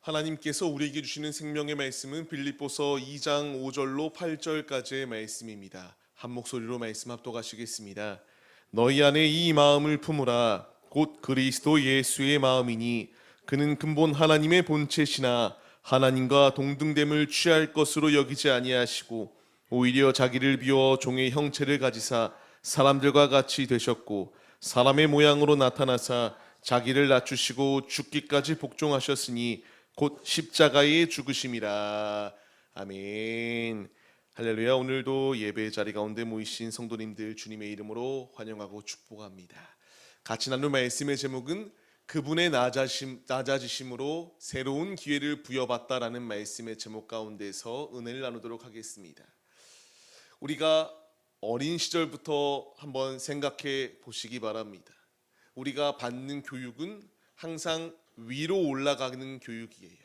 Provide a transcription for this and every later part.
하나님께서 우리에게 주시는 생명의 말씀은 빌립보서 2장 5절로 8절까지의 말씀입니다. 한 목소리로 말씀 합독하시겠습니다. 너희 안에 이 마음을 품으라. 곧 그리스도 예수의 마음이니 그는 근본 하나님의 본체시나 하나님과 동등됨을 취할 것으로 여기지 아니하시고 오히려 자기를 비워 종의 형체를 가지사 사람들과 같이 되셨고 사람의 모양으로 나타나사 자기를 낮추시고 죽기까지 복종하셨으니 곧 십자가의 죽으심이라. 아멘. 할렐루야. 오늘도 예배 자리 가운데 모이신 성도님들 주님의 이름으로 환영하고 축복합니다. 같이 나눌 말씀의 제목은 그분의 낮아지심으로 새로운 기회를 부여받다라는 말씀의 제목 가운데서 은혜를 나누도록 하겠습니다. 우리가 어린 시절부터 한번 생각해 보시기 바랍니다. 우리가 받는 교육은 항상 위로 올라가는 교육이에요.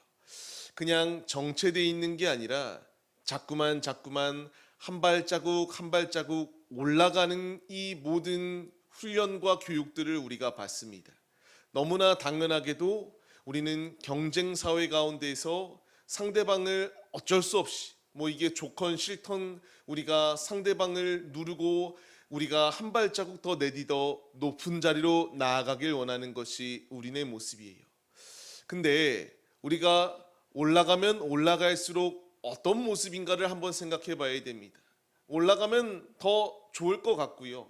그냥 정체되어 있는 게 아니라 자꾸만 한 발자국 한 발자국 올라가는 이 모든 훈련과 교육들을 우리가 받습니다. 너무나 당연하게도 우리는 경쟁 사회 가운데서 상대방을 어쩔 수 없이 이게 좋건 싫건 우리가 상대방을 누르고 우리가 한 발자국 더 내딛어 높은 자리로 나아가길 원하는 것이 우리의 모습이에요. 근데 우리가 올라가면 올라갈수록 어떤 모습인가를 한번 생각해 봐야 됩니다. 올라가면 더 좋을 것 같고요.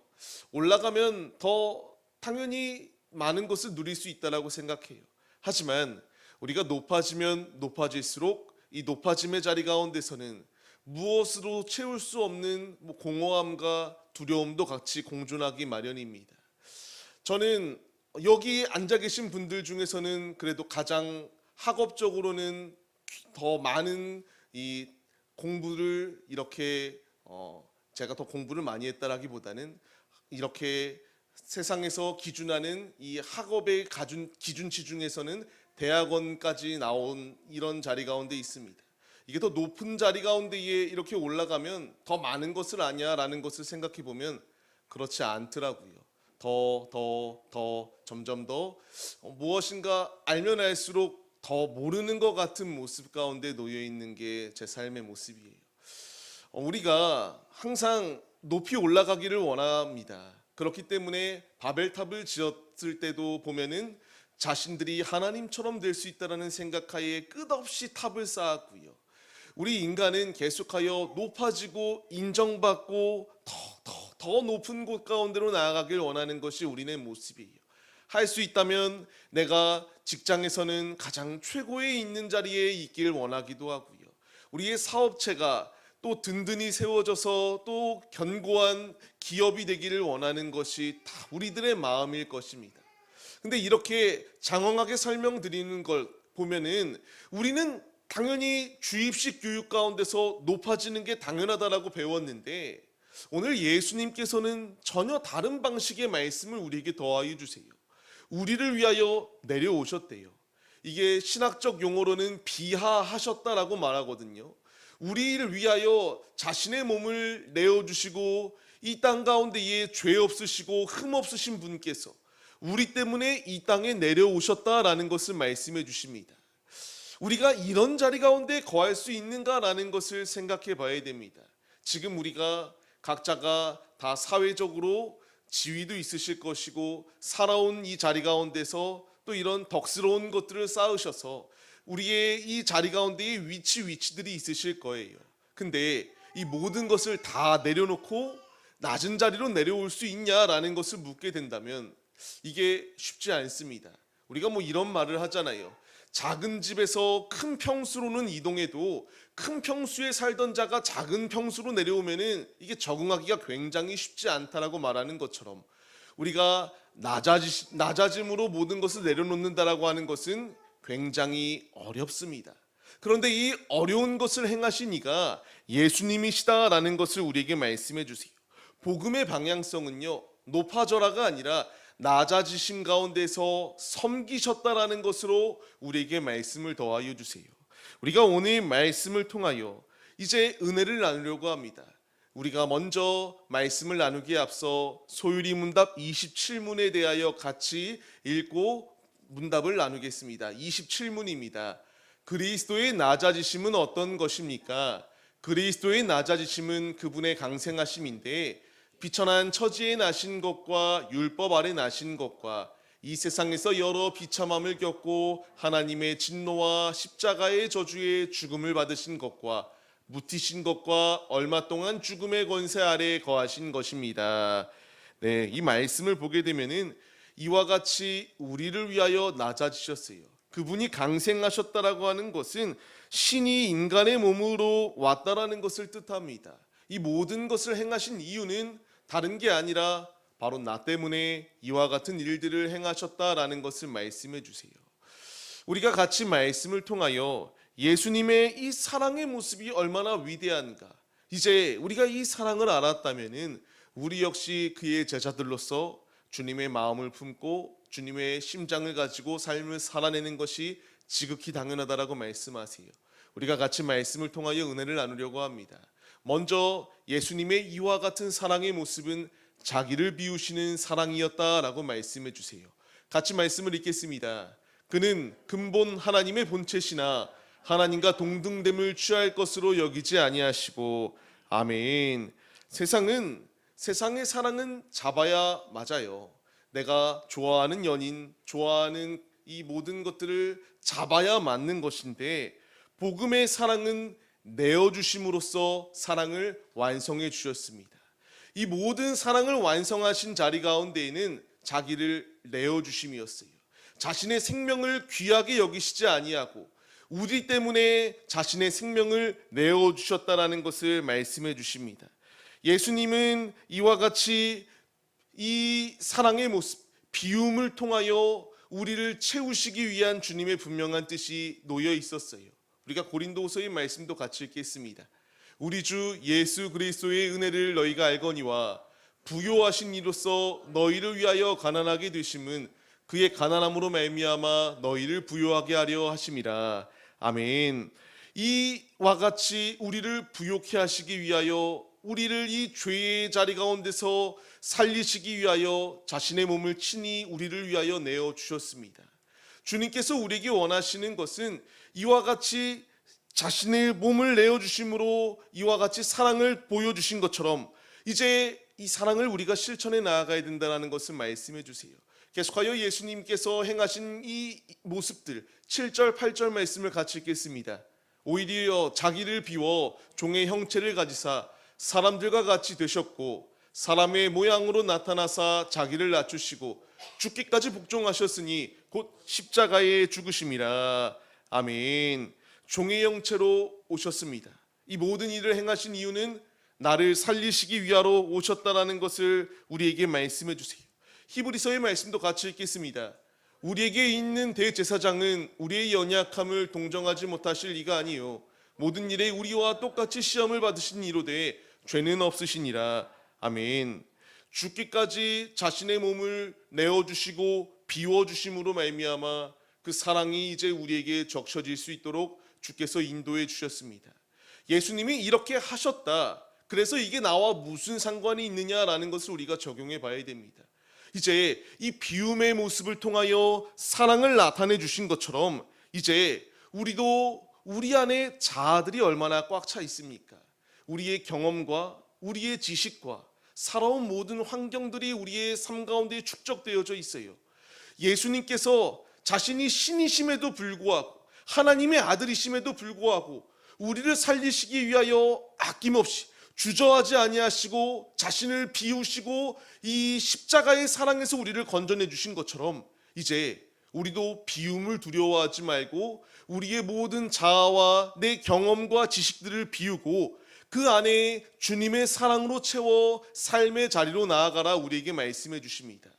올라가면 더 당연히 많은 것을 누릴 수 있다고 생각해요. 하지만 우리가 높아지면 높아질수록 이 높아짐의 자리 가운데서는 무엇으로 채울 수 없는 공허함과 두려움도 같이 공존하기 마련입니다. 저는 여기 앉아 계신 분들 중에서는 그래도 가장 학업적으로는 더 많은 이 공부를 이렇게 제가 더 공부를 많이 했다라기보다는 이렇게 세상에서 기준하는 이 학업의 기준치 중에서는 대학원까지 나온 이런 자리 가운데 있습니다. 이게 더 높은 자리 가운데에 이렇게 올라가면 더 많은 것을 아냐라는 것을 생각해 보면 그렇지 않더라고요. 더 점점 더 무엇인가 알면 알수록 더 모르는 것 같은 모습 가운데 놓여 있는 게 제 삶의 모습이에요. 우리가 항상 높이 올라가기를 원합니다. 그렇기 때문에 바벨탑을 지었을 때도 보면은 자신들이 하나님처럼 될 수 있다라는 생각하에 끝없이 탑을 쌓았고요. 우리 인간은 계속하여 높아지고 인정받고 더 높은 곳 가운데로 나아가길 원하는 것이 우리의 모습이에요. 할 수 있다면 내가 직장에서는 가장 최고에 있는 자리에 있길 원하기도 하고요. 우리의 사업체가 또 든든히 세워져서 또 견고한 기업이 되기를 원하는 것이 다 우리들의 마음일 것입니다. 근데 이렇게 장황하게 설명드리는 걸 보면은 우리는 당연히 주입식 교육 가운데서 높아지는 게 당연하다라고 배웠는데 오늘 예수님께서는 전혀 다른 방식의 말씀을 우리에게 더하여 주세요. 우리를 위하여 내려오셨대요. 이게 신학적 용어로는 비하하셨다라고 말하거든요. 우리를 위하여 자신의 몸을 내어주시고 이 땅 가운데에 죄 없으시고 흠 없으신 분께서 우리 때문에 이 땅에 내려오셨다라는 것을 말씀해 주십니다. 우리가 이런 자리 가운데 거할 수 있는가라는 것을 생각해 봐야 됩니다. 지금 우리가 각자가 다 사회적으로 지위도 있으실 것이고 살아온 이 자리 가운데서 또 이런 덕스러운 것들을 쌓으셔서 우리의 이 자리 가운데에 위치들이 있으실 거예요. 근데 이 모든 것을 다 내려놓고 낮은 자리로 내려올 수 있냐라는 것을 묻게 된다면 이게 쉽지 않습니다. 우리가 이런 말을 하잖아요. 작은 집에서 큰 평수로는 이동해도 큰 평수에 살던 자가 작은 평수로 내려오면은 이게 적응하기가 굉장히 쉽지 않다라고 말하는 것처럼 우리가 낮아짐으로 모든 것을 내려놓는다라고 하는 것은 굉장히 어렵습니다. 그런데 이 어려운 것을 행하신 이가 예수님이시다라는 것을 우리에게 말씀해 주세요. 복음의 방향성은요, 높아져라가 아니라 낮아지심 가운데서 섬기셨다라는 것으로 우리에게 말씀을 더하여 주세요. 우리가 오늘 말씀을 통하여 이제 은혜를 나누려고 합니다. 우리가 먼저 말씀을 나누기에 앞서 소유리 문답 27문에 대하여 같이 읽고 문답을 나누겠습니다. 27문입니다. 그리스도의 낮아지심은 어떤 것입니까? 그리스도의 낮아지심은 그분의 강생하심인데, 비천한 처지에 나신 것과 율법 아래 나신 것과 이 세상에서 여러 비참함을 겪고 하나님의 진노와 십자가의 저주의 죽음을 받으신 것과 묻히신 것과 얼마 동안 죽음의 권세 아래 거하신 것입니다. 네, 이 말씀을 보게 되면은 이와 같이 우리를 위하여 낮아지셨어요. 그분이 강생하셨다라고 하는 것은 신이 인간의 몸으로 왔다라는 것을 뜻합니다. 이 모든 것을 행하신 이유는 다른 게 아니라 바로 나 때문에 이와 같은 일들을 행하셨다라는 것을 말씀해 주세요. 우리가 같이 말씀을 통하여 예수님의 이 사랑의 모습이 얼마나 위대한가, 이제 우리가 이 사랑을 알았다면은 우리 역시 그의 제자들로서 주님의 마음을 품고 주님의 심장을 가지고 삶을 살아내는 것이 지극히 당연하다라고 말씀하세요. 우리가 같이 말씀을 통하여 은혜를 나누려고 합니다. 먼저 예수님의 이와 같은 사랑의 모습은 자기를 비우시는 사랑이었다라고 말씀해 주세요. 같이 말씀을 읽겠습니다. 그는 근본 하나님의 본체시나 하나님과 동등됨을 취할 것으로 여기지 아니하시고. 아멘. 세상의 사랑은 잡아야 맞아요. 내가 좋아하는 연인, 좋아하는 이 모든 것들을 잡아야 맞는 것인데, 복음의 사랑은 내어주심으로써 사랑을 완성해 주셨습니다. 이 모든 사랑을 완성하신 자리 가운데에는 자기를 내어주심이었어요. 자신의 생명을 귀하게 여기시지 아니하고 우리 때문에 자신의 생명을 내어주셨다라는 것을 말씀해 주십니다. 예수님은 이와 같이 이 사랑의 모습, 비움을 통하여 우리를 채우시기 위한 주님의 분명한 뜻이 놓여 있었어요. 우리가 고린도후서의 말씀도 같이 읽겠습니다. 우리 주 예수 그리스도의 은혜를 너희가 알거니와 부요하신 이로써 너희를 위하여 가난하게 되심은 그의 가난함으로 말미암아 너희를 부요하게 하려 하심이라. 아멘. 이와 같이 우리를 부요케 하시기 위하여, 우리를 이 죄의 자리 가운데서 살리시기 위하여 자신의 몸을 친히 우리를 위하여 내어 주셨습니다. 주님께서 우리에게 원하시는 것은 이와 같이 자신의 몸을 내어 주심으로 이와 같이 사랑을 보여주신 것처럼 이제 이 사랑을 우리가 실천해 나아가야 된다는 것을 말씀해 주세요. 계속하여 예수님께서 행하신 이 모습들 7절 8절 말씀을 같이 읽겠습니다. 오히려 자기를 비워 종의 형체를 가지사 사람들과 같이 되셨고 사람의 모양으로 나타나사 자기를 낮추시고 죽기까지 복종하셨으니 곧 십자가에 죽으심이라. 아멘. 종의 형체로 오셨습니다. 이 모든 일을 행하신 이유는 나를 살리시기 위하러 오셨다라는 것을 우리에게 말씀해 주세요. 히브리서의 말씀도 같이 읽겠습니다. 우리에게 있는 대제사장은 우리의 연약함을 동정하지 못하실 이가 아니요 모든 일에 우리와 똑같이 시험을 받으신 이로되 죄는 없으시니라. 아멘. 죽기까지 자신의 몸을 내어주시고 비워주심으로 말미암아 그 사랑이 이제 우리에게 적셔질 수 있도록 주께서 인도해 주셨습니다. 예수님이 이렇게 하셨다, 그래서 이게 나와 무슨 상관이 있느냐라는 것을 우리가 적용해 봐야 됩니다. 이제 이 비움의 모습을 통하여 사랑을 나타내 주신 것처럼 이제 우리도 우리 안에 자아들이 얼마나 꽉 차 있습니까? 우리의 경험과 우리의 지식과 살아온 모든 환경들이 우리의 삶 가운데 축적되어져 있어요. 예수님께서 자신이 신이심에도 불구하고 하나님의 아들이심에도 불구하고 우리를 살리시기 위하여 아낌없이 주저하지 아니하시고 자신을 비우시고 이 십자가의 사랑에서 우리를 건져내 주신 것처럼 이제 우리도 비움을 두려워하지 말고 우리의 모든 자아와 내 경험과 지식들을 비우고 그 안에 주님의 사랑으로 채워 삶의 자리로 나아가라 우리에게 말씀해 주십니다.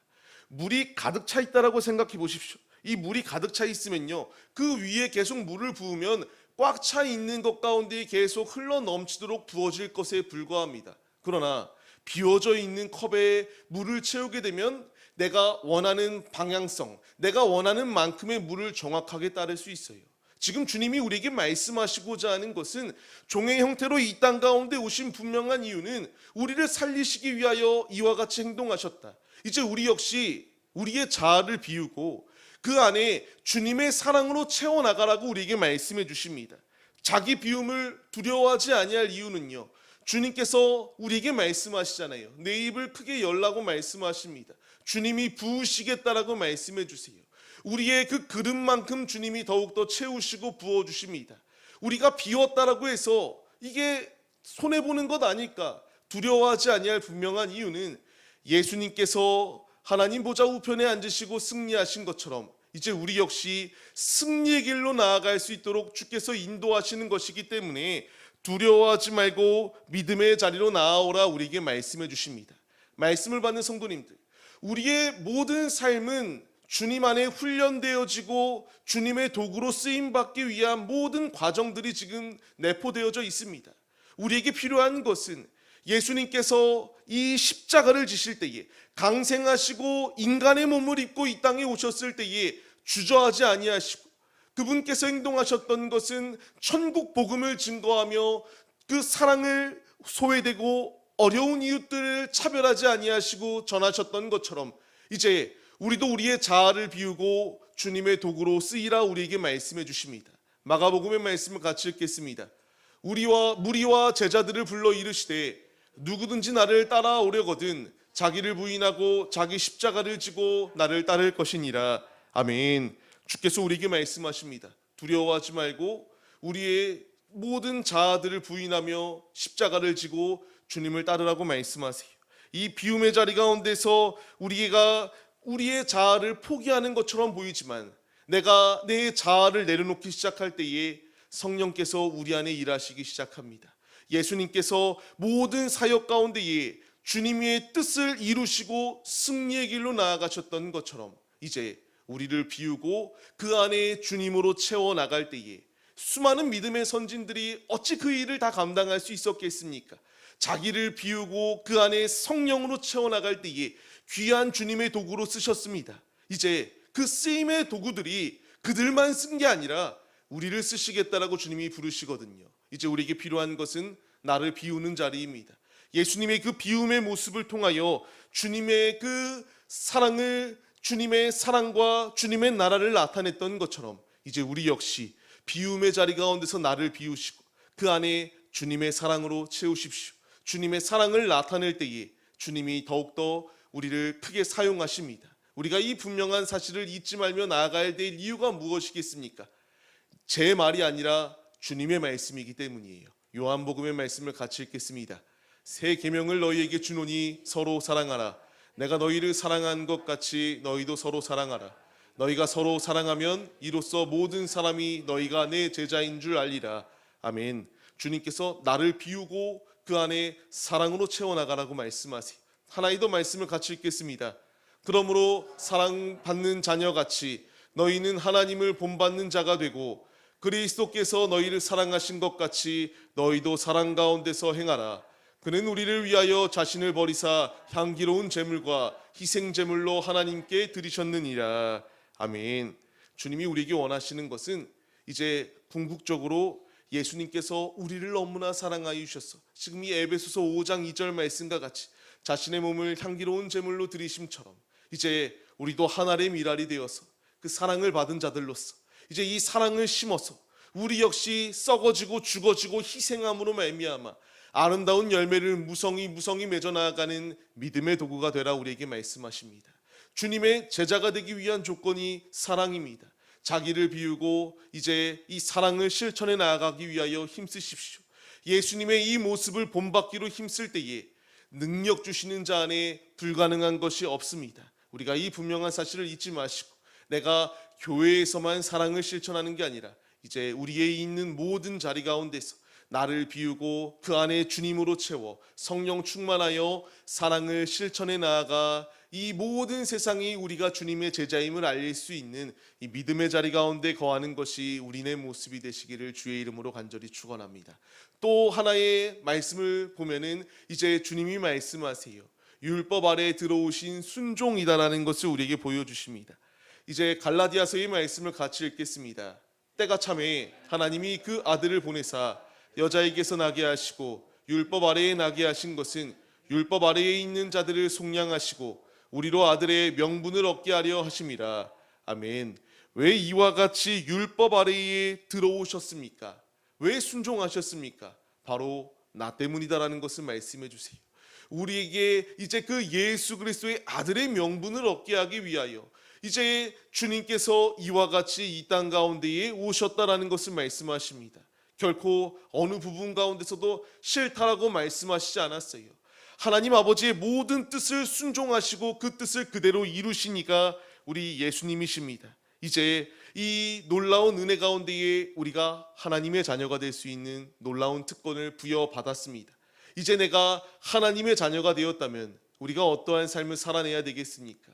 물이 가득 차 있다라고 생각해 보십시오. 이 물이 가득 차 있으면요, 그 위에 계속 물을 부으면 꽉 차 있는 것 가운데 계속 흘러 넘치도록 부어질 것에 불과합니다. 그러나 비워져 있는 컵에 물을 채우게 되면 내가 원하는 방향성, 내가 원하는 만큼의 물을 정확하게 따를 수 있어요. 지금 주님이 우리에게 말씀하시고자 하는 것은 종의 형태로 이 땅 가운데 오신 분명한 이유는 우리를 살리시기 위하여 이와 같이 행동하셨다. 이제 우리 역시 우리의 자아를 비우고 그 안에 주님의 사랑으로 채워나가라고 우리에게 말씀해 주십니다. 자기 비움을 두려워하지 아니할 이유는요, 주님께서 우리에게 말씀하시잖아요. 내 입을 크게 열라고 말씀하십니다. 주님이 부으시겠다라고 말씀해 주세요. 우리의 그 그릇만큼 주님이 더욱더 채우시고 부어주십니다. 우리가 비웠다라고 해서 이게 손해보는 것 아닐까 두려워하지 아니할 분명한 이유는 예수님께서 하나님 보좌 우편에 앉으시고 승리하신 것처럼 이제 우리 역시 승리의 길로 나아갈 수 있도록 주께서 인도하시는 것이기 때문에 두려워하지 말고 믿음의 자리로 나아오라 우리에게 말씀해 주십니다. 말씀을 받는 성도님들, 우리의 모든 삶은 주님 안에 훈련되어지고 주님의 도구로 쓰임받기 위한 모든 과정들이 지금 내포되어져 있습니다. 우리에게 필요한 것은 예수님께서 이 십자가를 지실 때에 강생하시고 인간의 몸을 입고 이 땅에 오셨을 때에 주저하지 아니하시고 그분께서 행동하셨던 것은 천국 복음을 증거하며 그 사랑을 소외되고 어려운 이웃들을 차별하지 아니하시고 전하셨던 것처럼 이제 우리도 우리의 자아를 비우고 주님의 도구로 쓰이라 우리에게 말씀해 주십니다. 마가복음의 말씀을 같이 읽겠습니다. 무리와 제자들을 불러 이르시되 누구든지 나를 따라오려거든 자기를 부인하고 자기 십자가를 지고 나를 따를 것이니라. 아멘. 주께서 우리에게 말씀하십니다. 두려워하지 말고 우리의 모든 자아들을 부인하며 십자가를 지고 주님을 따르라고 말씀하세요. 이 비움의 자리 가운데서 우리가 우리의 자아를 포기하는 것처럼 보이지만 내가 내 자아를 내려놓기 시작할 때에 성령께서 우리 안에 일하시기 시작합니다. 예수님께서 모든 사역 가운데에 주님의 뜻을 이루시고 승리의 길로 나아가셨던 것처럼 이제 우리를 비우고 그 안에 주님으로 채워나갈 때에 수많은 믿음의 선진들이 어찌 그 일을 다 감당할 수 있었겠습니까? 자기를 비우고 그 안에 성령으로 채워나갈 때에 귀한 주님의 도구로 쓰셨습니다. 이제 그 쓰임의 도구들이 그들만 쓴 게 아니라 우리를 쓰시겠다라고 주님이 부르시거든요. 이제 우리에게 필요한 것은 나를 비우는 자리입니다. 예수님의 그 비움의 모습을 통하여 주님의 그 사랑을 주님의 사랑과 주님의 나라를 나타냈던 것처럼 이제 우리 역시 비움의 자리 가운데서 나를 비우시고 그 안에 주님의 사랑으로 채우십시오. 주님의 사랑을 나타낼 때에 주님이 더욱더 우리를 크게 사용하십니다. 우리가 이 분명한 사실을 잊지 말며 나아가야 될 이유가 무엇이겠습니까? 제 말이 아니라 주님의 말씀이기 때문이에요. 요한복음의 말씀을 같이 읽겠습니다. 새 계명을 너희에게 주노니 서로 사랑하라. 내가 너희를 사랑한 것 같이 너희도 서로 사랑하라. 너희가 서로 사랑하면 이로써 모든 사람이 너희가 내 제자인 줄 알리라. 아멘. 주님께서 나를 비우고 그 안에 사랑으로 채워나가라고 말씀하세요. 하나의 더 말씀을 같이 읽겠습니다. 그러므로 사랑받는 자녀같이 너희는 하나님을 본받는 자가 되고 그리스도께서 너희를 사랑하신 것 같이 너희도 사랑 가운데서 행하라. 그는 우리를 위하여 자신을 버리사 향기로운 제물과 희생 제물로 하나님께 드리셨느니라. 아멘. 주님이 우리에게 원하시는 것은 이제 궁극적으로 예수님께서 우리를 너무나 사랑하여 주셔서 지금 이 에베소서 5장 2절 말씀과 같이 자신의 몸을 향기로운 제물로 드리심처럼 이제 우리도 하나님의 미랄이 되어서 그 사랑을 받은 자들로서 이제 이 사랑을 심어서 우리 역시 썩어지고 죽어지고 희생함으로 말미암아 아름다운 열매를 무성히 맺어 나아가는 믿음의 도구가 되라 우리에게 말씀하십니다. 주님의 제자가 되기 위한 조건이 사랑입니다. 자기를 비우고 이제 이 사랑을 실천해 나아가기 위하여 힘쓰십시오. 예수님의 이 모습을 본받기로 힘쓸 때에 능력 주시는 자 안에 불가능한 것이 없습니다. 우리가 이 분명한 사실을 잊지 마시고 내가 교회에서만 사랑을 실천하는 게 아니라 이제 우리의 있는 모든 자리 가운데서 나를 비우고 그 안에 주님으로 채워 성령 충만하여 사랑을 실천해 나아가 이 모든 세상이 우리가 주님의 제자임을 알릴 수 있는 이 믿음의 자리 가운데 거하는 것이 우리네 모습이 되시기를 주의 이름으로 간절히 축원합니다. 또 하나의 말씀을 보면은 이제 주님이 말씀하세요. 율법 아래 들어오신 순종이다라는 것을 우리에게 보여주십니다. 이제 갈라디아서의 말씀을 같이 읽겠습니다. 때가 참에 하나님이 그 아들을 보내사 여자에게서 나게 하시고 율법 아래에 나게 하신 것은 율법 아래에 있는 자들을 속량하시고 우리로 아들의 명분을 얻게 하려 하심이라. 아멘. 왜 이와 같이 율법 아래에 들어오셨습니까? 왜 순종하셨습니까? 바로 나 때문이다라는 것을 말씀해 주세요. 우리에게 이제 그 예수 그리스도의 아들의 명분을 얻게 하기 위하여 이제 주님께서 이와 같이 이 땅 가운데에 오셨다라는 것을 말씀하십니다. 결코 어느 부분 가운데서도 싫다라고 말씀하시지 않았어요. 하나님 아버지의 모든 뜻을 순종하시고 그 뜻을 그대로 이루시니까 우리 예수님이십니다. 이제 이 놀라운 은혜 가운데에 우리가 하나님의 자녀가 될 수 있는 놀라운 특권을 부여받았습니다. 이제 내가 하나님의 자녀가 되었다면 우리가 어떠한 삶을 살아내야 되겠습니까?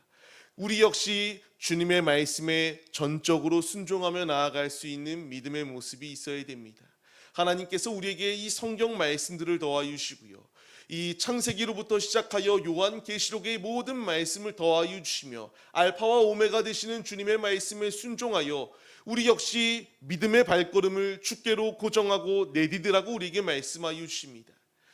우리 역시 주님의 말씀에 전적으로 순종하며 나아갈 수 있는 믿음의 모습이 있어야 됩니다. 하나님께서 우리에게 이 성경 말씀들을 더하여 주시고요, 이 창세기로부터 시작하여 요한계시록의 모든 말씀을 더하여 주시며 알파와 오메가 되시는 주님의 말씀에 순종하여 우리 역시 믿음의 발걸음을 주께로 고정하고 내디디라고 우리에게 말씀하여 주십니다.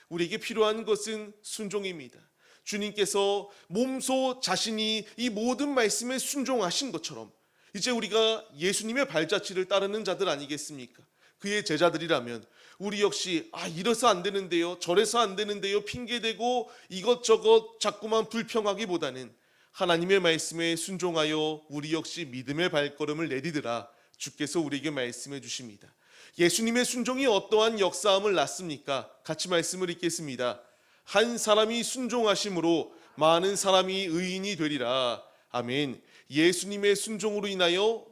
우리에게 필요한 것은 순종입니다. 주님께서 몸소 자신이 이 모든 말씀에 순종하신 것처럼 이제 우리가 예수님의 발자취를 따르는 자들 아니겠습니까? 그의 제자들이라면 우리 역시 이래서 안 되는데요, 저래서 안 되는데요 핑계대고 이것저것 자꾸만 불평하기보다는 하나님의 말씀에 순종하여 우리 역시 믿음의 발걸음을 내디드라 주께서 우리에게 말씀해 주십니다. 예수님의 순종이 어떠한 역사함을 낳습니까? 같이 말씀을 읽겠습니다. 한 사람이 순종하심으로 많은 사람이 의인이 되리라. 아멘. 예수님의 순종으로 인하여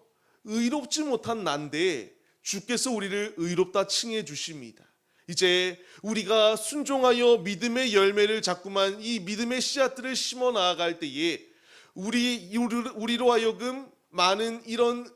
의롭지 못한 난데 주께서 우리를 의롭다 칭해 주십니다. 이제 우리가 순종하여 믿음의 열매를 자꾸만 이 믿음의 씨앗들을 심어 나아갈 때에 우리로 하여금 많은 이런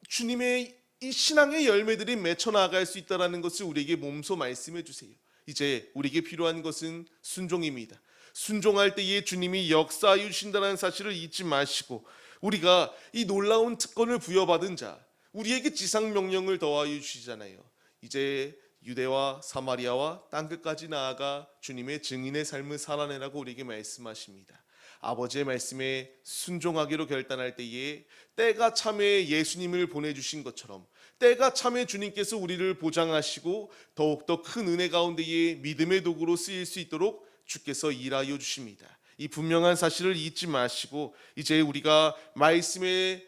주님의 이 신앙의 열매들이 맺혀 나아갈 수 있다는 것을 우리에게 몸소 말씀해 주세요. 이제 우리에게 필요한 것은 순종입니다. 순종할 때에 주님이 역사하여 주신다는 사실을 잊지 마시고 우리가 이 놀라운 특권을 부여받은 자, 우리에게 지상명령을 더하여 주시잖아요. 이제 유대와 사마리아와 땅끝까지 나아가 주님의 증인의 삶을 살아내라고 우리에게 말씀하십니다. 아버지의 말씀에 순종하기로 결단할 때에 때가 참에 예수님을 보내주신 것처럼 때가 참에 주님께서 우리를 보장하시고 더욱더 큰 은혜 가운데에 믿음의 도구로 쓰일 수 있도록 주께서 일하여 주십니다. 이 분명한 사실을 잊지 마시고 이제 우리가 말씀에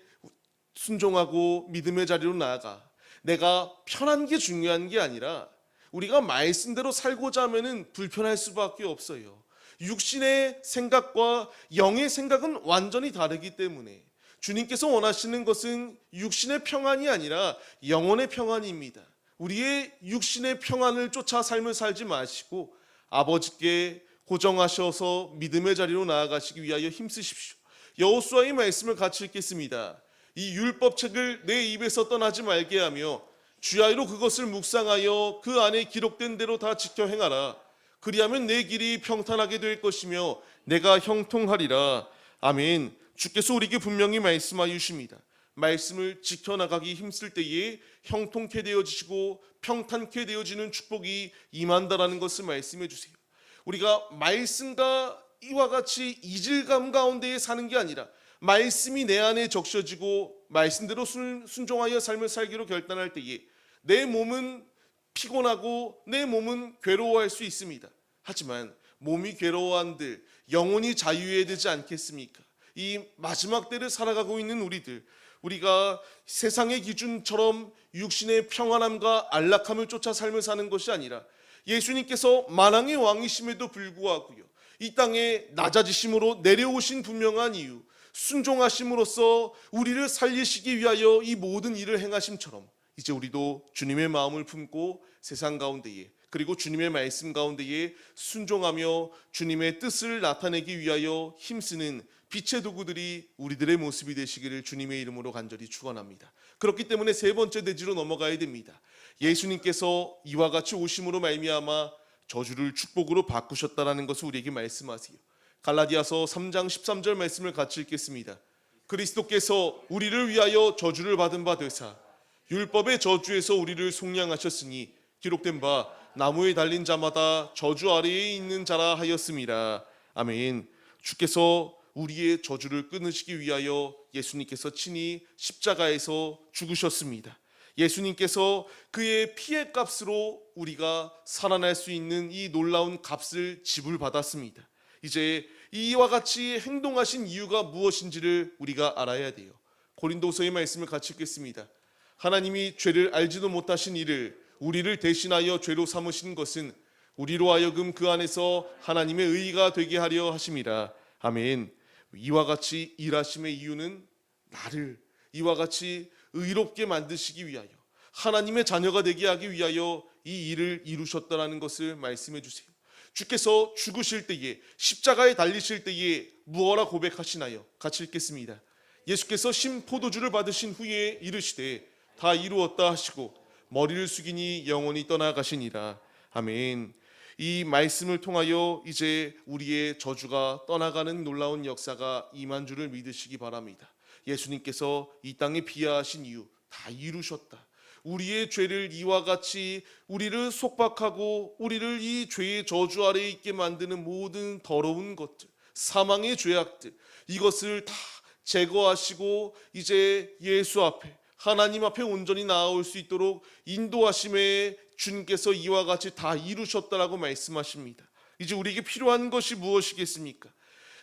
순종하고 믿음의 자리로 나아가 내가 편한 게 중요한 게 아니라 우리가 말씀대로 살고자 하면은 불편할 수밖에 없어요. 육신의 생각과 영의 생각은 완전히 다르기 때문에 주님께서 원하시는 것은 육신의 평안이 아니라 영혼의 평안입니다. 우리의 육신의 평안을 쫓아 삶을 살지 마시고 아버지께 고정하셔서 믿음의 자리로 나아가시기 위하여 힘쓰십시오. 여호수아의 말씀을 같이 읽겠습니다. 이 율법책을 내 입에서 떠나지 말게 하며 주야로 그것을 묵상하여 그 안에 기록된 대로 다 지켜 행하라. 그리하면 내 길이 평탄하게 될 것이며 내가 형통하리라. 아멘. 주께서 우리에게 분명히 말씀하여 주십니다. 말씀을 지켜나가기 힘쓸 때에 형통케 되어지시고 평탄케 되어지는 축복이 임한다라는 것을 말씀해 주세요. 우리가 말씀과 이와 같이 이질감 가운데에 사는 게 아니라 말씀이 내 안에 적셔지고 말씀대로 순종하여 삶을 살기로 결단할 때에 내 몸은 피곤하고 내 몸은 괴로워할 수 있습니다. 하지만 몸이 괴로워한들 영혼이 자유해야 되지 않겠습니까? 이 마지막 때를 살아가고 있는 우리가 세상의 기준처럼 육신의 평안함과 안락함을 쫓아 삶을 사는 것이 아니라 예수님께서 만왕의 왕이심에도 불구하고요, 이 땅에 낮아지심으로 내려오신 분명한 이유, 순종하심으로써 우리를 살리시기 위하여 이 모든 일을 행하심처럼 이제 우리도 주님의 마음을 품고 세상 가운데에 그리고 주님의 말씀 가운데에 순종하며 주님의 뜻을 나타내기 위하여 힘쓰는 빛의 도구들이 우리들의 모습이 되시기를 주님의 이름으로 간절히 축원합니다. 그렇기 때문에 세 번째 대지로 넘어가야 됩니다. 예수님께서 이와 같이 오심으로 말미암아 저주를 축복으로 바꾸셨다라는 것을 우리에게 말씀하세요. 갈라디아서 3장 13절 말씀을 같이 읽겠습니다. 그리스도께서 우리를 위하여 저주를 받은 바 되사 율법의 저주에서 우리를 속량하셨으니 기록된 바 나무에 달린 자마다 저주 아래에 있는 자라 하였음이라. 아멘. 주께서 우리의 저주를 끊으시기 위하여 예수님께서 친히 십자가에서 죽으셨습니다. 예수님께서 그의 피의 값으로 우리가 살아날 수 있는 이 놀라운 값을 지불받았습니다. 이제 이와 같이 행동하신 이유가 무엇인지를 우리가 알아야 돼요. 고린도서의 말씀을 같이 읽겠습니다. 하나님이 죄를 알지도 못하신 이를 우리를 대신하여 죄로 삼으신 것은 우리로 하여금 그 안에서 하나님의 의가 되게 하려 하심이라. 아멘. 이와 같이 일하심의 이유는 나를 이와 같이 의롭게 만드시기 위하여, 하나님의 자녀가 되게 하기 위하여 이 일을 이루셨다라는 것을 말씀해 주세요. 주께서 죽으실 때에, 십자가에 달리실 때에 무엇라 고백하시나요? 같이 읽겠습니다. 예수께서 심포도주를 받으신 후에 이르시되 다 이루었다 하시고 머리를 숙이니 영원히 떠나가시니라. 아멘. 이 말씀을 통하여 이제 우리의 저주가 떠나가는 놀라운 역사가 임한 줄을 믿으시기 바랍니다. 예수님께서 이 땅에 비하하신 이유 다 이루셨다. 우리의 죄를 이와 같이 우리를 속박하고 우리를 이 죄의 저주 아래에 있게 만드는 모든 더러운 것들, 사망의 죄악들, 이것을 다 제거하시고 이제 예수 앞에, 하나님 앞에 온전히 나아올 수 있도록 인도하심에 주님께서 이와 같이 다 이루셨다라고 말씀하십니다. 이제 우리에게 필요한 것이 무엇이겠습니까?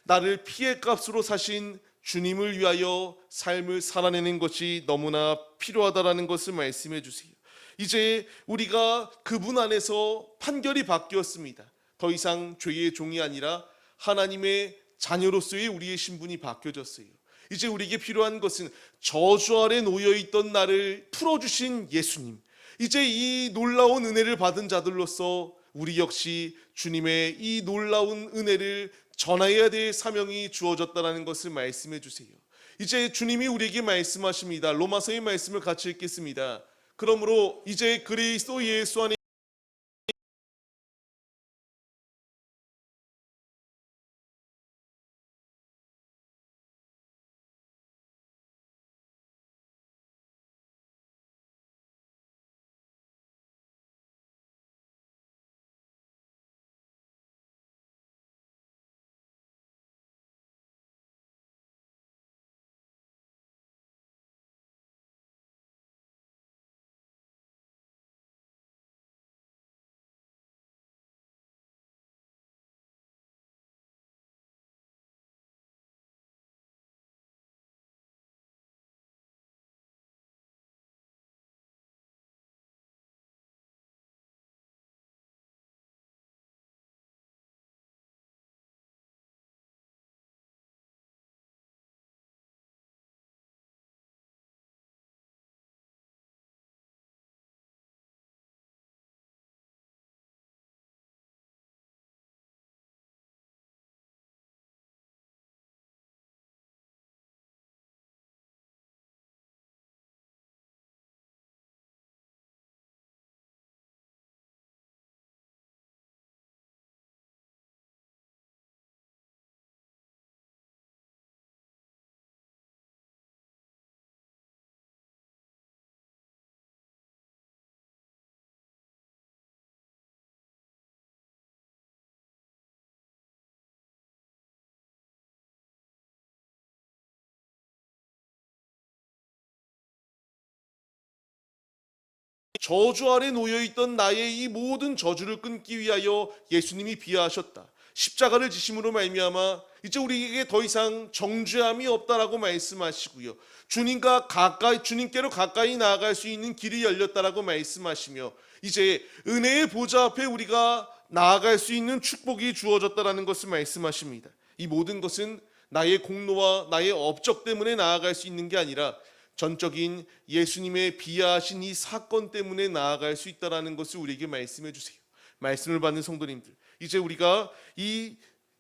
나를 피의 값으로 사신 주님을 위하여 삶을 살아내는 것이 너무나 필요하다라는 것을 말씀해 주세요. 이제 우리가 그분 안에서 판결이 바뀌었습니다. 더 이상 죄의 종이 아니라 하나님의 자녀로서의 우리의 신분이 바뀌어졌어요. 이제 우리에게 필요한 것은 저주 아래 놓여있던 나를 풀어주신 예수님, 이제 이 놀라운 은혜를 받은 자들로서 우리 역시 주님의 이 놀라운 은혜를 전해야 될 사명이 주어졌다는 것을 말씀해 주세요. 이제 주님이 우리에게 말씀하십니다. 로마서의 말씀을 같이 읽겠습니다. 그러므로 이제 그리스도 예수 안에 저주 아래 놓여있던 나의 이 모든 저주를 끊기 위하여 예수님이 비하하셨다. 십자가를 지심으로 말미암아 이제 우리에게 더 이상 정죄함이 없다라고 말씀하시고요. 주님께로 가까이 나아갈 수 있는 길이 열렸다라고 말씀하시며 이제 은혜의 보좌 앞에 우리가 나아갈 수 있는 축복이 주어졌다라는 것을 말씀하십니다. 이 모든 것은 나의 공로와 나의 업적 때문에 나아갈 수 있는 게 아니라 전적인 예수님의 비하하신 이 사건 때문에 나아갈 수 있다는 것을 우리에게 말씀해 주세요. 말씀을 받는 성도님들, 이제 우리가 이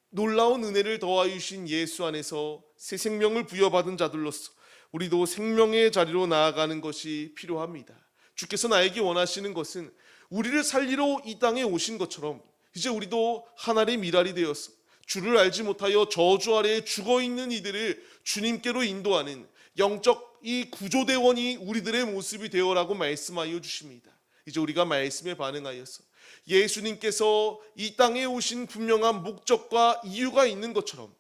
놀라운 은혜를 더하여 주신 예수 안에서 새 생명을 부여받은 자들로서 우리도 생명의 자리로 나아가는 것이 필요합니다. 주께서 나에게 원하시는 것은 우리를 살리러 이 땅에 오신 것처럼 이제 우리도 하나님의 미랄이 되어서 주를 알지 못하여 저주 아래에 죽어있는 이들을 주님께로 인도하는 영적 이 구조대원이 우리들의 모습이 되어라고 말씀하여 주십니다. 이제 우리가 말씀에 반응하여서 예수님께서 이 땅에 오신 분명한 목적과 이유가 있는 것처럼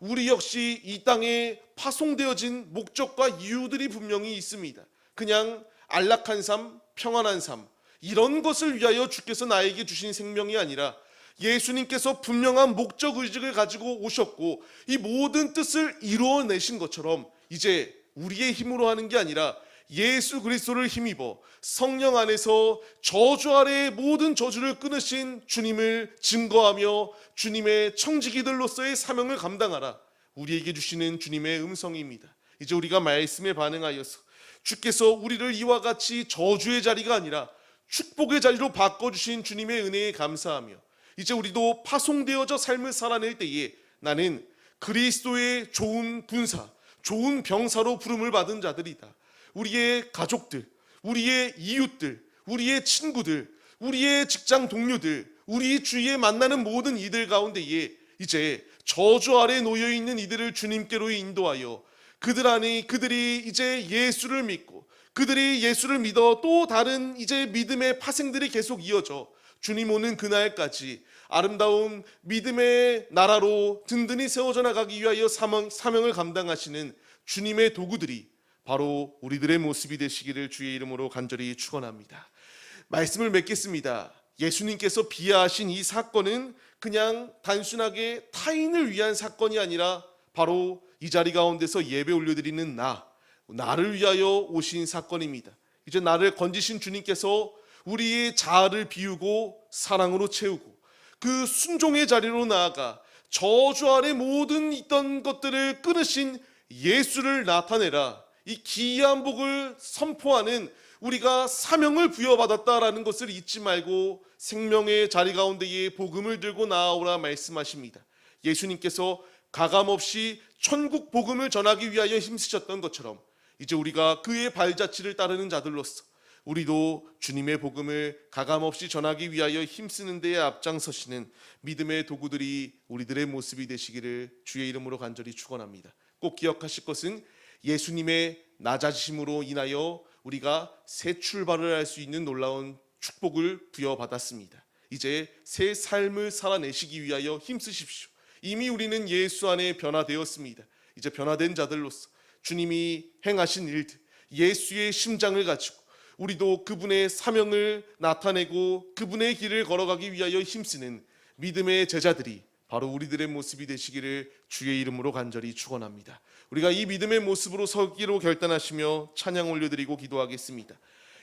우리 역시 이 땅에 파송되어진 목적과 이유들이 분명히 있습니다. 그냥 안락한 삶, 평안한 삶, 이런 것을 위하여 주께서 나에게 주신 생명이 아니라 예수님께서 분명한 목적 의식을 가지고 오셨고 이 모든 뜻을 이루어내신 것처럼 이제 우리의 힘으로 하는 게 아니라 예수 그리스도를 힘입어 성령 안에서 저주 아래의 모든 저주를 끊으신 주님을 증거하며 주님의 청지기들로서의 사명을 감당하라, 우리에게 주시는 주님의 음성입니다. 이제 우리가 말씀에 반응하여서 주께서 우리를 이와 같이 저주의 자리가 아니라 축복의 자리로 바꿔주신 주님의 은혜에 감사하며 이제 우리도 파송되어져 삶을 살아낼 때에 나는 그리스도의 좋은 군사, 좋은 병사로 부름을 받은 자들이다. 우리의 가족들, 우리의 이웃들, 우리의 친구들, 우리의 직장 동료들, 우리 주위에 만나는 모든 이들 가운데에 이제 저주 아래 놓여 있는 이들을 주님께로 인도하여 그들 안에 그들이 이제 예수를 믿고 그들이 예수를 믿어 또 다른 이제 믿음의 파생들이 계속 이어져 주님 오는 그날까지 아름다운 믿음의 나라로 든든히 세워져 나가기 위하여 사명을 감당하시는 주님의 도구들이 바로 우리들의 모습이 되시기를 주의 이름으로 간절히 축원합니다. 말씀을 맺겠습니다. 예수님께서 비하하신 이 사건은 그냥 단순하게 타인을 위한 사건이 아니라 바로 이 자리 가운데서 예배 올려드리는 나를 위하여 오신 사건입니다. 이제 나를 건지신 주님께서 우리의 자아를 비우고 사랑으로 채우고 그 순종의 자리로 나아가 저주 아래 모든 있던 것들을 끊으신 예수를 나타내라, 이 기이한 복을 선포하는 우리가 사명을 부여받았다라는 것을 잊지 말고 생명의 자리 가운데에 복음을 들고 나아오라 말씀하십니다. 예수님께서 가감없이 천국 복음을 전하기 위하여 힘쓰셨던 것처럼 이제 우리가 그의 발자취를 따르는 자들로서 우리도 주님의 복음을 가감없이 전하기 위하여 힘쓰는 데에 앞장서시는 믿음의 도구들이 우리들의 모습이 되시기를 주의 이름으로 간절히 축원합니다. 꼭 기억하실 것은 예수님의 낮아지심으로 인하여 우리가 새 출발을 할 수 있는 놀라운 축복을 부여받았습니다. 이제 새 삶을 살아내시기 위하여 힘쓰십시오. 이미 우리는 예수 안에 변화되었습니다. 이제 변화된 자들로서 주님이 행하신 일들, 예수의 심장을 가지고 우리도 그분의 사명을 나타내고 그분의 길을 걸어가기 위하여 힘쓰는 믿음의 제자들이 바로 우리들의 모습이 되시기를 주의 이름으로 간절히 축원합니다. 우리가 이 믿음의 모습으로 서기로 결단하시며 찬양 올려드리고 기도하겠습니다.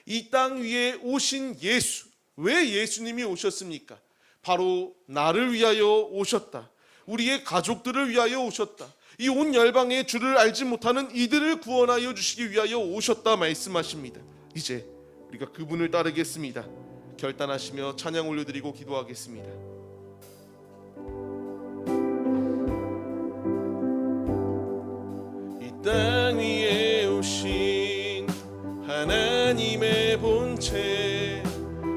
이 땅 위에 오신 예수, 왜 예수님이 오셨습니까? 바로 나를 위하여 오셨다. 우리의 가족들을 위하여 오셨다. 이 온 열방의 주를 알지 못하는 이들을 구원하여 주시기 위하여 오셨다 말씀하십니다. 이제 우리가 그분을 따르겠습니다. 결단하시며 찬양 올려드리고 기도하겠습니다. 땅 위에 오신 하나님의 본체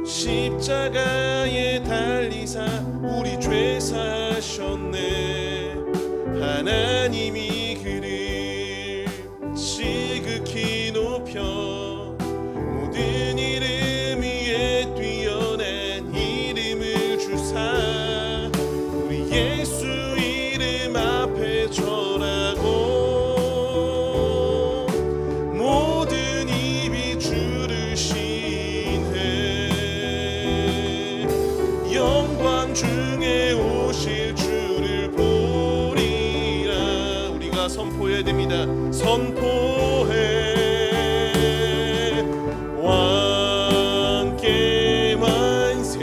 십자가에 달리사 우리 죄 사셨네. 하나님이 그를 지극히 높여 모든 이름 위에 뛰어난 이름을 주사 우리 예수 이름 앞에 절하고 중에 오실 주를 보리라. 우리가 선포해야 됩니다. 선포해 왕께 만세.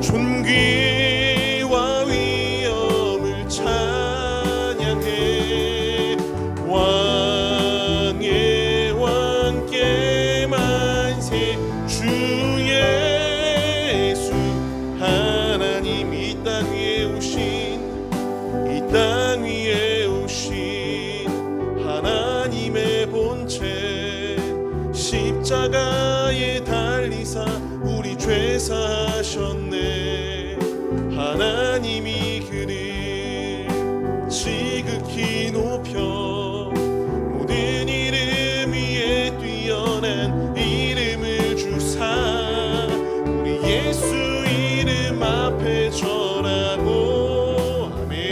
존귀와 위엄을 찬양해 왕의 왕께 만세. 주의 땅 위에 오신 하나님의 본체 십자가에 달리사 우리 죄 사셨네. 하나님이 그를 지극히 높여 모든 이름 위에 뛰어난 이름을 주사 우리 예수 이름 앞에 절하고 아멘.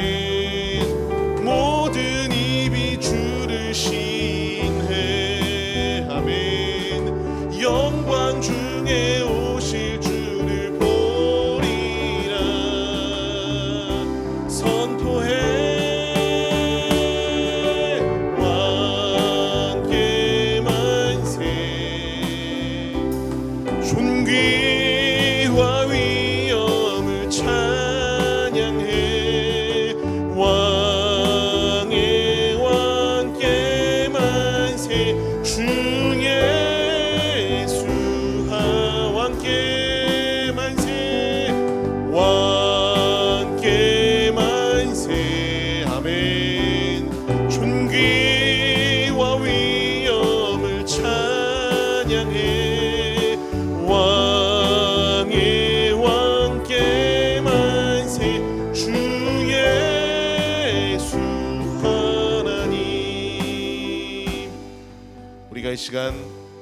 우리가 이 시간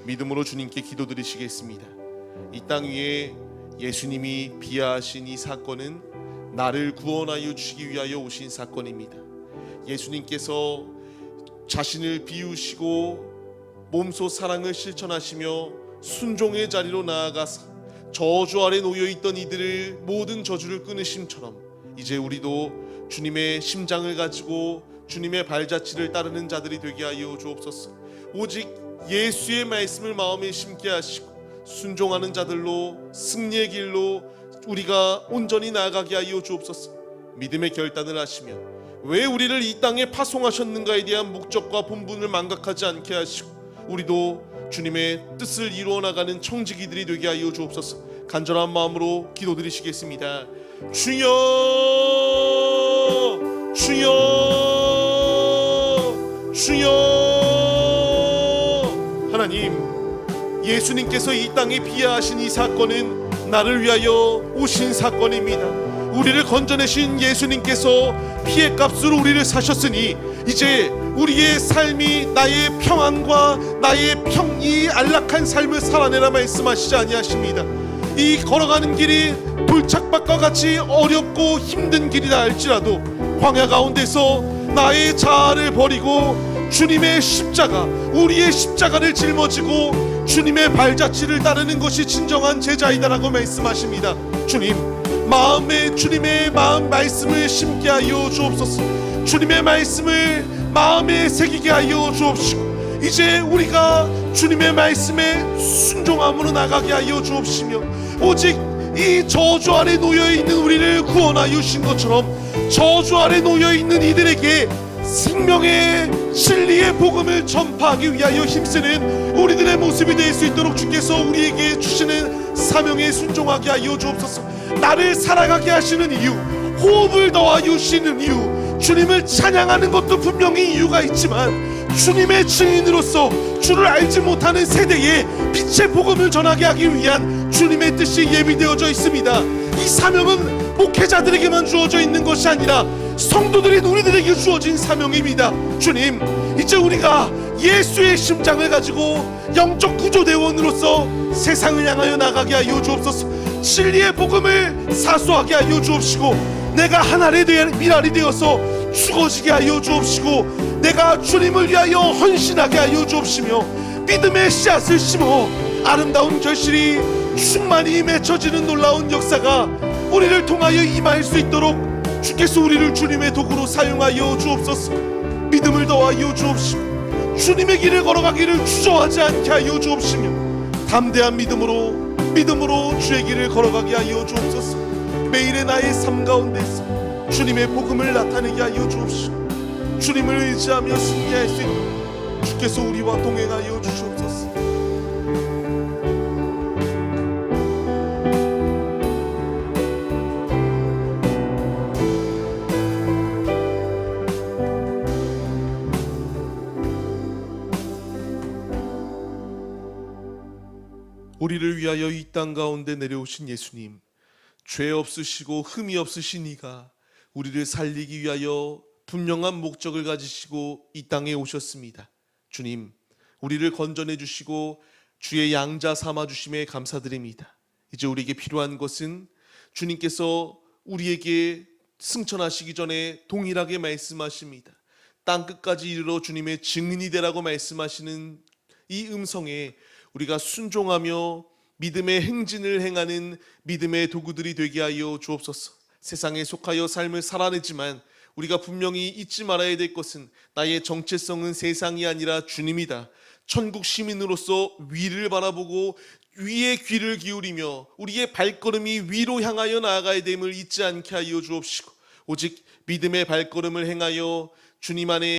믿음으로 주님께 기도드리시겠습니다. 이 땅 위에 예수님이 비하하신 이 사건은 나를 구원하여 주시기 위하여 오신 사건입니다. 예수님께서 자신을 비우시고 몸소 사랑을 실천하시며 순종의 자리로 나아가사 저주 아래 놓여있던 이들을 모든 저주를 끊으심처럼 이제 우리도 주님의 심장을 가지고 주님의 발자취를 따르는 자들이 되게 하여 주옵소서. 오직 예수의 말씀을 마음에 심게 하시고 순종하는 자들로 승리의 길로 우리가 온전히 나아가게 하여 주옵소서. 믿음의 결단을 하시며 왜 우리를 이 땅에 파송하셨는가에 대한 목적과 본분을 망각하지 않게 하시고 우리도 주님의 뜻을 이루어 나가는 청지기들이 되게 하여 주옵소서. 간절한 마음으로 기도드리시겠습니다. 주여 주여 주여. 하나님, 예수님께서 이 땅에 비하하신 이 사건은 나를 위하여 오신 사건입니다. 우리를 건져내신 예수님께서 피의 값으로 우리를 사셨으니 이제 우리의 삶이 나의 평안과 나의 이 안락한 삶을 살아내라 말씀하시지 아니하십니다. 이 걸어가는 길이 돌착밭과 같이 어렵고 힘든 길이라 할지라도 광야 가운데서 나의 자아를 버리고 주님의 십자가, 우리의 십자가를 짊어지고 주님의 발자취를 따르는 것이 진정한 제자이다라고 말씀하십니다. 주님, 마음에 주님의 마음 말씀을 심게 하여 주옵소서. 주님의 말씀을 마음에 새기게 하여 주옵시고 이제 우리가 주님의 말씀에 순종함으로 나가게 하여 주옵시며 오직 이 저주 아래 놓여있는 우리를 구원하여 주신 것처럼 저주 아래 놓여있는 이들에게 생명의 진리의 복음을 전파하기 위하여 힘쓰는 우리들의 모습이 될 수 있도록 주께서 우리에게 주시는 사명에 순종하게 하여 주옵소서. 나를 살아가게 하시는 이유, 호흡을 더하여 주시는 이유, 주님을 찬양하는 것도 분명히 이유가 있지만 주님의 증인으로서 주를 알지 못하는 세대에 빛의 복음을 전하게 하기 위한 주님의 뜻이 예비되어져 있습니다. 이 사명은 목회자들에게만 주어져 있는 것이 아니라 성도들인 우리들에게 주어진 사명입니다. 주님, 이제 우리가 예수의 심장을 가지고 영적 구조대원으로서 세상을 향하여 나가게 하여 주옵소서. 진리의 복음을 사수하게 하여 주옵시고 내가 하나님에 대한 미랄이 되어서 죽어지게 하여 주옵시고 내가 주님을 위하여 헌신하게 하여 주옵시며 믿음의 씨앗을 심어 아름다운 결실이 충만히 맺혀지는 놀라운 역사가 우리를 통하여 임할 수 있도록 주께서 우리를 주님의 도구로 사용하여 주옵소서. 믿음을 더하여 주옵시고 주님의 길을 걸어가기를 주저하지 않게 하여 주옵시며 담대한 믿음으로 주의 길을 걸어가게 하여 주옵소서. 매일의 나의 삶 가운데서 주님의 복음을 나타내게 하여 주옵시고 주님을 의지하며 승리할 수 있도록 주께서 우리와 동행하여 주시옵소서. 우리를 위하여 이 땅 가운데 내려오신 예수님, 죄 없으시고 흠이 없으신 이가 우리를 살리기 위하여 분명한 목적을 가지시고 이 땅에 오셨습니다. 주님, 우리를 건져내 주시고 주의 양자 삼아 주심에 감사드립니다. 이제 우리에게 필요한 것은 주님께서 우리에게 승천하시기 전에 동일하게 말씀하십니다. 땅 끝까지 이르러 주님의 증인이 되라고 말씀하시는 이 음성에 우리가 순종하며 믿음의 행진을 행하는 믿음의 도구들이 되게 하여 주옵소서. 세상에 속하여 삶을 살아내지만 우리가 분명히 잊지 말아야 될 것은 나의 정체성은 세상이 아니라 주님이다. 천국 시민으로서 위를 바라보고 위에 귀를 기울이며 우리의 발걸음이 위로 향하여 나아가야 됨을 잊지 않게 하여 주옵시고 오직 믿음의 발걸음을 행하여 주님 안에